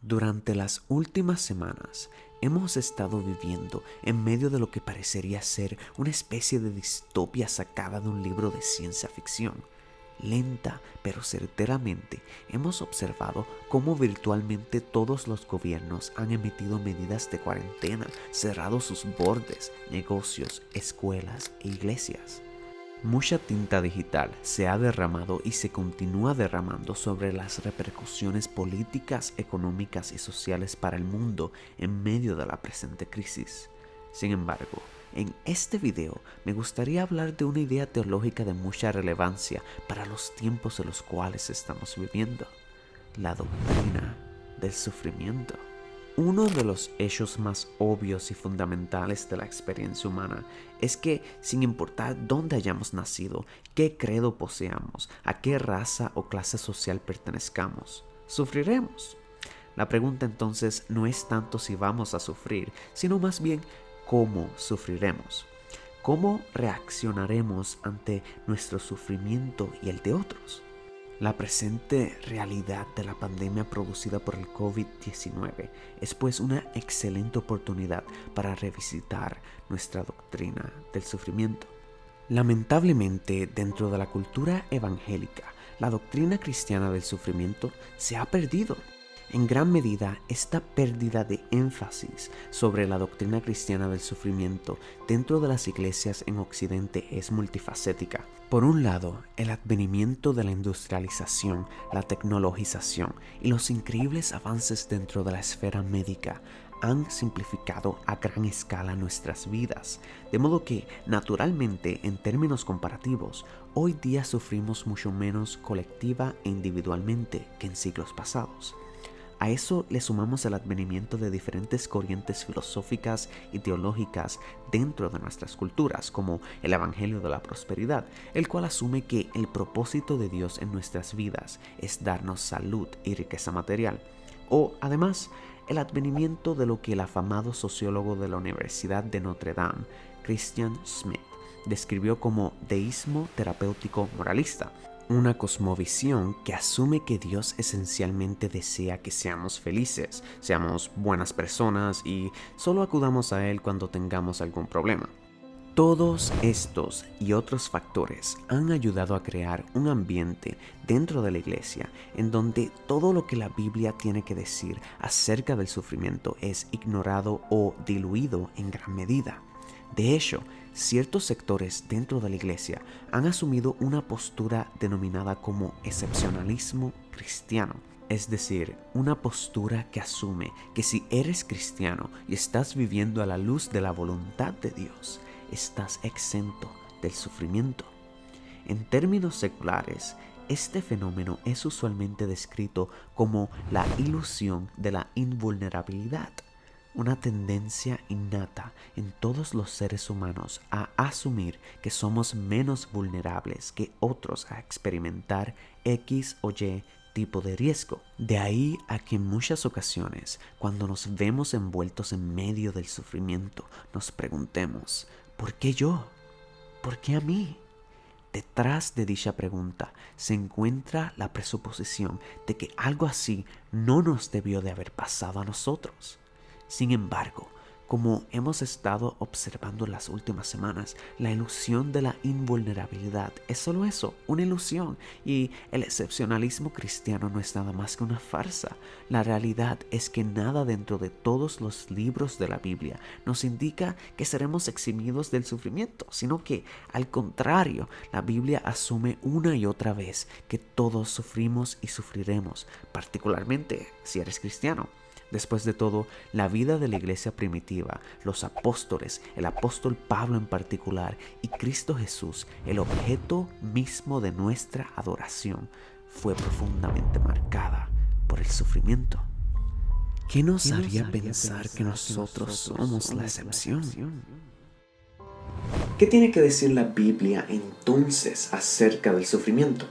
Durante las últimas semanas hemos estado viviendo en medio de lo que parecería ser una especie de distopia sacada de un libro de ciencia ficción. Lenta pero certeramente hemos observado cómo virtualmente todos los gobiernos han emitido medidas de cuarentena, cerrado sus bordes, negocios, escuelas e iglesias. Mucha tinta digital se ha derramado y se continúa derramando sobre las repercusiones políticas, económicas y sociales para el mundo en medio de la presente crisis. Sin embargo, en este video me gustaría hablar de una idea teológica de mucha relevancia para los tiempos en los cuales estamos viviendo: la doctrina del sufrimiento. Uno de los hechos más obvios y fundamentales de la experiencia humana es que, sin importar dónde hayamos nacido, qué credo poseamos, a qué raza o clase social pertenezcamos, sufriremos. La pregunta entonces no es tanto si vamos a sufrir, sino más bien cómo sufriremos. ¿Cómo reaccionaremos ante nuestro sufrimiento y el de otros? La presente realidad de la pandemia producida por el COVID-19 es pues una excelente oportunidad para revisitar nuestra doctrina del sufrimiento. Lamentablemente, dentro de la cultura evangélica, la doctrina cristiana del sufrimiento se ha perdido. En gran medida, esta pérdida de énfasis sobre la doctrina cristiana del sufrimiento dentro de las iglesias en Occidente es multifacética. Por un lado, el advenimiento de la industrialización, la tecnologización y los increíbles avances dentro de la esfera médica han simplificado a gran escala nuestras vidas, de modo que, naturalmente, en términos comparativos, hoy día sufrimos mucho menos colectiva e individualmente que en siglos pasados. A eso le sumamos el advenimiento de diferentes corrientes filosóficas y teológicas dentro de nuestras culturas, como el Evangelio de la Prosperidad, el cual asume que el propósito de Dios en nuestras vidas es darnos salud y riqueza material. O, además, el advenimiento de lo que el afamado sociólogo de la Universidad de Notre Dame, Christian Smith, describió como deísmo terapéutico moralista. Una cosmovisión que asume que Dios esencialmente desea que seamos felices, seamos buenas personas y solo acudamos a Él cuando tengamos algún problema. Todos estos y otros factores han ayudado a crear un ambiente dentro de la iglesia en donde todo lo que la Biblia tiene que decir acerca del sufrimiento es ignorado o diluido en gran medida. De hecho, ciertos sectores dentro de la iglesia han asumido una postura denominada como excepcionalismo cristiano. Es decir, una postura que asume que si eres cristiano y estás viviendo a la luz de la voluntad de Dios, estás exento del sufrimiento. En términos seculares, este fenómeno es usualmente descrito como la ilusión de la invulnerabilidad, una tendencia innata en todos los seres humanos a asumir que somos menos vulnerables que otros a experimentar X o Y tipo de riesgo. De ahí a que en muchas ocasiones, cuando nos vemos envueltos en medio del sufrimiento, nos preguntemos: ¿por qué yo? ¿Por qué a mí? Detrás de dicha pregunta se encuentra la presuposición de que algo así no nos debió de haber pasado a nosotros. Sin embargo, como hemos estado observando en las últimas semanas, la ilusión de la invulnerabilidad es solo eso, una ilusión, y el excepcionalismo cristiano no es nada más que una farsa. La realidad es que nada dentro de todos los libros de la Biblia nos indica que seremos eximidos del sufrimiento, sino que, al contrario, la Biblia asume una y otra vez que todos sufrimos y sufriremos, particularmente si eres cristiano. Después de todo, la vida de la iglesia primitiva, los apóstoles, el apóstol Pablo en particular y Cristo Jesús, el objeto mismo de nuestra adoración, fue profundamente marcada por el sufrimiento. ¿Qué nos haría pensar que nosotros somos la excepción? ¿Qué tiene que decir la Biblia entonces acerca del sufrimiento?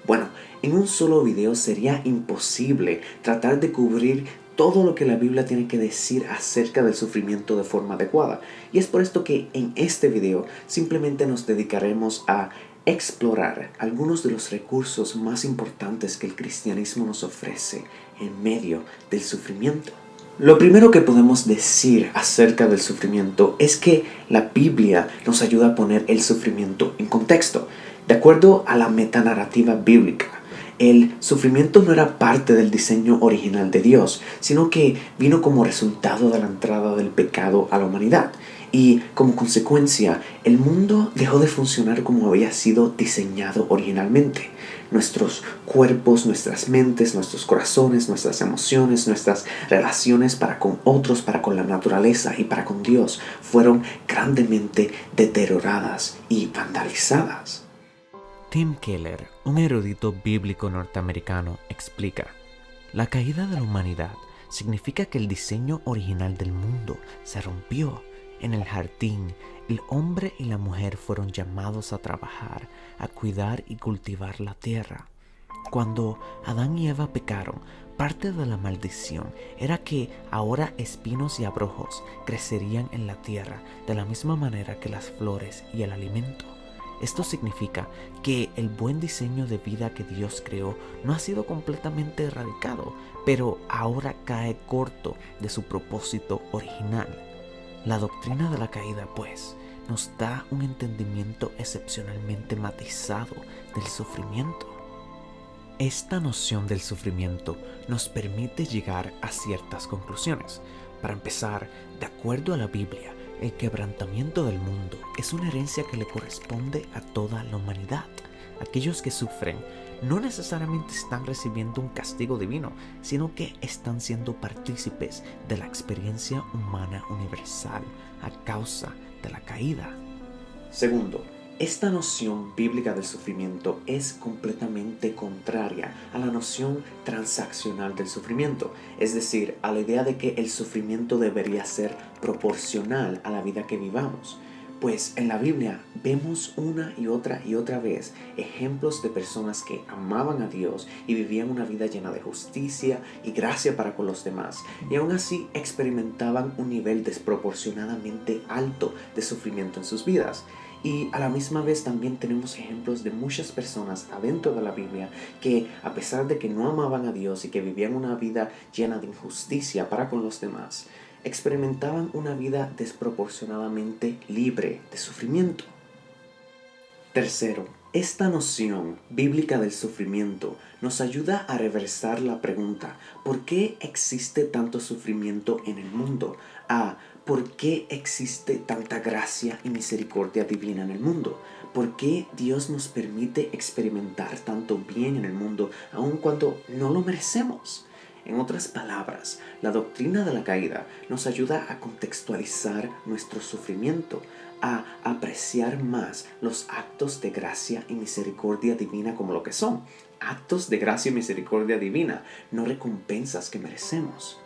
Bueno, en un solo video sería imposible tratar de cubrir todo lo que la Biblia tiene que decir acerca del sufrimiento de forma adecuada. Y es por esto que en este video simplemente nos dedicaremos a explorar algunos de los recursos más importantes que el cristianismo nos ofrece en medio del sufrimiento. Lo primero que podemos decir acerca del sufrimiento es que la Biblia nos ayuda a poner el sufrimiento en contexto. De acuerdo a la metanarrativa bíblica, el sufrimiento no era parte del diseño original de Dios, sino que vino como resultado de la entrada del pecado a la humanidad. Y como consecuencia, el mundo dejó de funcionar como había sido diseñado originalmente. Nuestros cuerpos, nuestras mentes, nuestros corazones, nuestras emociones, nuestras relaciones para con otros, para con la naturaleza y para con Dios fueron grandemente deterioradas y vandalizadas. Tim Keller, un erudito bíblico norteamericano, explica: la caída de la humanidad significa que el diseño original del mundo se rompió. En el jardín, el hombre y la mujer fueron llamados a trabajar, a cuidar y cultivar la tierra. Cuando Adán y Eva pecaron, parte de la maldición era que ahora espinos y abrojos crecerían en la tierra de la misma manera que las flores y el alimento. Esto significa que el buen diseño de vida que Dios creó no ha sido completamente erradicado, pero ahora cae corto de su propósito original. La doctrina de la caída, pues, nos da un entendimiento excepcionalmente matizado del sufrimiento. Esta noción del sufrimiento nos permite llegar a ciertas conclusiones. Para empezar, de acuerdo a la Biblia, el quebrantamiento del mundo es una herencia que le corresponde a toda la humanidad. Aquellos que sufren no necesariamente están recibiendo un castigo divino, sino que están siendo partícipes de la experiencia humana universal a causa de la caída. Segundo, esta noción bíblica del sufrimiento es completamente contraria a la noción transaccional del sufrimiento, es decir, a la idea de que el sufrimiento debería ser proporcional a la vida que vivamos. Pues en la Biblia vemos una y otra vez ejemplos de personas que amaban a Dios y vivían una vida llena de justicia y gracia para con los demás, y aún así experimentaban un nivel desproporcionadamente alto de sufrimiento en sus vidas. Y a la misma vez también tenemos ejemplos de muchas personas adentro de la Biblia que, a pesar de que no amaban a Dios y que vivían una vida llena de injusticia para con los demás, experimentaban una vida desproporcionadamente libre de sufrimiento. Tercero, esta noción bíblica del sufrimiento nos ayuda a reversar la pregunta: ¿por qué existe tanto sufrimiento en el mundo? ¿Por qué existe tanta gracia y misericordia divina en el mundo? ¿Por qué Dios nos permite experimentar tanto bien en el mundo aun cuando no lo merecemos? En otras palabras, la doctrina de la caída nos ayuda a contextualizar nuestro sufrimiento, a apreciar más los actos de gracia y misericordia divina como lo que son: actos de gracia y misericordia divina, no recompensas que merecemos.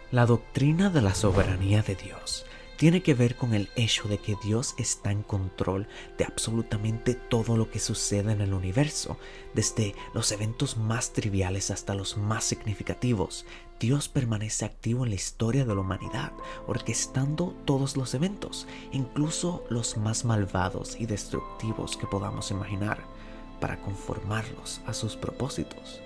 La doctrina de la soberanía de Dios tiene que ver con el hecho de que Dios está en control de absolutamente todo lo que sucede en el universo, desde los eventos más triviales hasta los más significativos. Dios permanece activo en la historia de la humanidad, orquestando todos los eventos, incluso los más malvados y destructivos que podamos imaginar, para conformarlos a sus propósitos.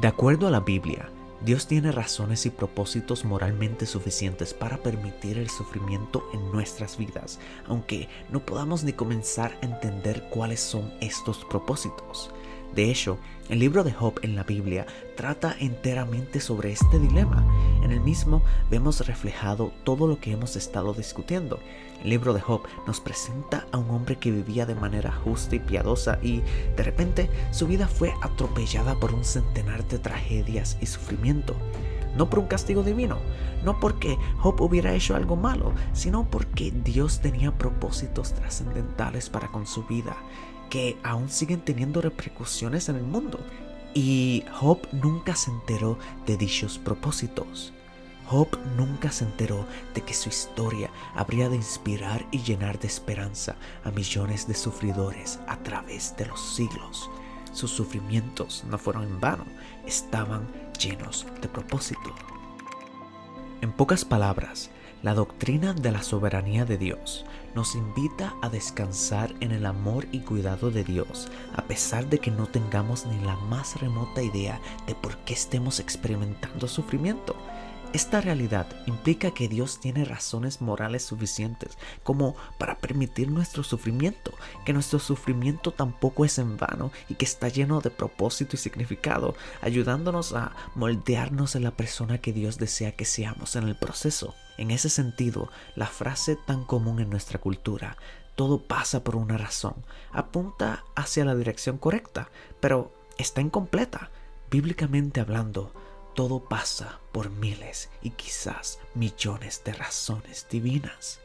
De acuerdo a la Biblia, Dios tiene razones y propósitos moralmente suficientes para permitir el sufrimiento en nuestras vidas, aunque no podamos ni comenzar a entender cuáles son estos propósitos. De hecho, el libro de Job en la Biblia trata enteramente sobre este dilema. En el mismo vemos reflejado todo lo que hemos estado discutiendo. El libro de Job nos presenta a un hombre que vivía de manera justa y piadosa y, de repente, su vida fue atropellada por un centenar de tragedias y sufrimiento. No por un castigo divino, no porque Job hubiera hecho algo malo, sino porque Dios tenía propósitos trascendentales para con su vida, que aún siguen teniendo repercusiones en el mundo. Y Job nunca se enteró de dichos propósitos. Job nunca se enteró de que su historia habría de inspirar y llenar de esperanza a millones de sufridores a través de los siglos. Sus sufrimientos no fueron en vano, estaban llenos de propósito. En pocas palabras, La doctrina de la soberanía de Dios nos invita a descansar en el amor y cuidado de Dios, a pesar de que no tengamos ni la más remota idea de por qué estemos experimentando sufrimiento. Esta realidad implica que Dios tiene razones morales suficientes como para permitir nuestro sufrimiento, que nuestro sufrimiento tampoco es en vano y que está lleno de propósito y significado, ayudándonos a moldearnos en la persona que Dios desea que seamos en el proceso. En ese sentido, la frase tan común en nuestra cultura, "todo pasa por una razón", apunta hacia la dirección correcta, pero está incompleta. Bíblicamente hablando, todo pasa por miles y quizás millones de razones divinas.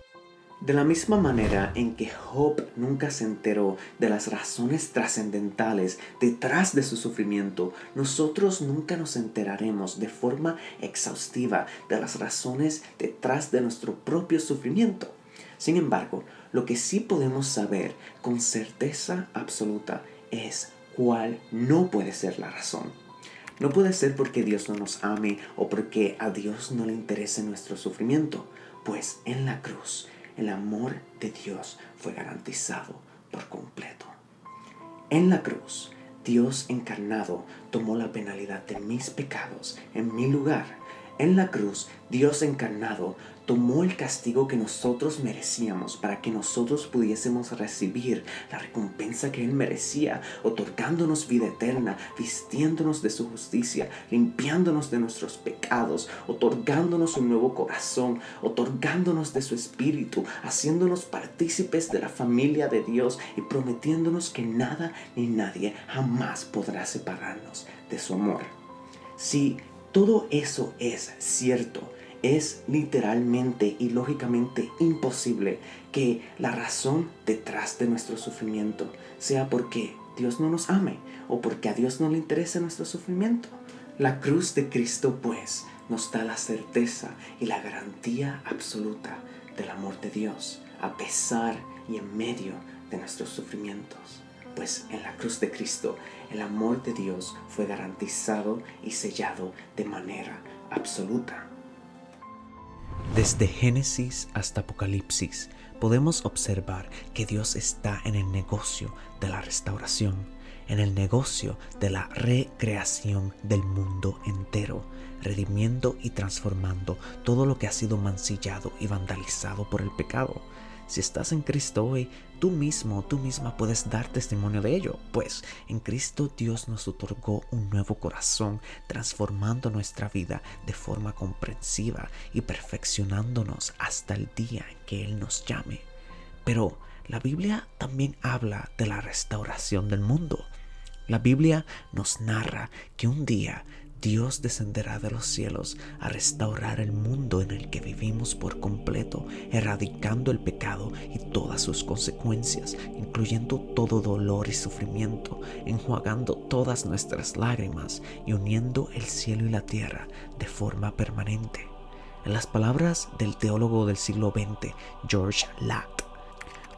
De la misma manera en que Job nunca se enteró de las razones trascendentales detrás de su sufrimiento, nosotros nunca nos enteraremos de forma exhaustiva de las razones detrás de nuestro propio sufrimiento. Sin embargo, lo que sí podemos saber con certeza absoluta es cuál no puede ser la razón. No puede ser porque Dios no nos ame o porque a Dios no le interese nuestro sufrimiento, pues en la cruz el amor de Dios fue garantizado por completo. En la cruz, Dios encarnado tomó la penalidad de mis pecados en mi lugar. En la cruz, Dios encarnado tomó el castigo que nosotros merecíamos para que nosotros pudiésemos recibir la recompensa que Él merecía, otorgándonos vida eterna, vistiéndonos de su justicia, limpiándonos de nuestros pecados, otorgándonos un nuevo corazón, otorgándonos de su espíritu, haciéndonos partícipes de la familia de Dios y prometiéndonos que nada ni nadie jamás podrá separarnos de su amor. Si todo eso es cierto, es literalmente y lógicamente imposible que la razón detrás de nuestro sufrimiento sea porque Dios no nos ame o porque a Dios no le interesa nuestro sufrimiento. La cruz de Cristo, pues, nos da la certeza y la garantía absoluta del amor de Dios, a pesar y en medio de nuestros sufrimientos. Pues en la cruz de Cristo el amor de Dios fue garantizado y sellado de manera absoluta. Desde Génesis hasta Apocalipsis podemos observar que Dios está en el negocio de la restauración, en el negocio de la recreación del mundo entero, redimiendo y transformando todo lo que ha sido mancillado y vandalizado por el pecado. Si estás en Cristo hoy, tú misma puedes dar testimonio de ello, pues en Cristo Dios nos otorgó un nuevo corazón, transformando nuestra vida de forma comprensiva y perfeccionándonos hasta el día en que Él nos llame. Pero la Biblia también habla de la restauración del mundo. La Biblia nos narra que un día Dios descenderá de los cielos a restaurar el mundo en el que vivimos por completo, erradicando el pecado y todas sus consecuencias, incluyendo todo dolor y sufrimiento, enjuagando todas nuestras lágrimas y uniendo el cielo y la tierra de forma permanente. En las palabras del teólogo del siglo XX, George Latt,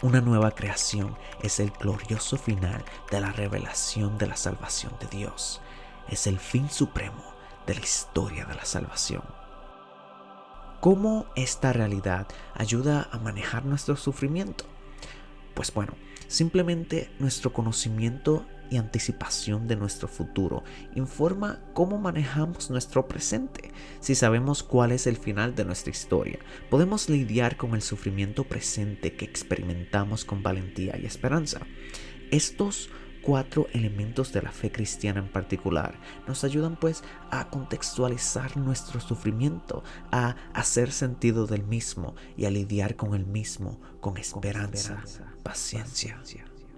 una nueva creación es el glorioso final de la revelación de la salvación de Dios. Es el fin supremo de la historia de la salvación. ¿Cómo esta realidad ayuda a manejar nuestro sufrimiento? Pues bueno, simplemente nuestro conocimiento y anticipación de nuestro futuro informa cómo manejamos nuestro presente. Si sabemos cuál es el final de nuestra historia, podemos lidiar con el sufrimiento presente que experimentamos con valentía y esperanza. Estos 4 elementos de la fe cristiana en particular nos ayudan pues a contextualizar nuestro sufrimiento, a hacer sentido del mismo y a lidiar con el mismo con esperanza, paciencia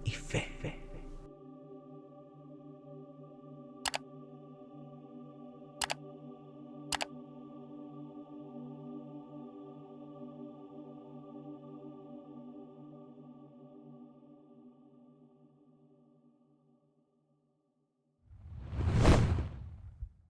y fe.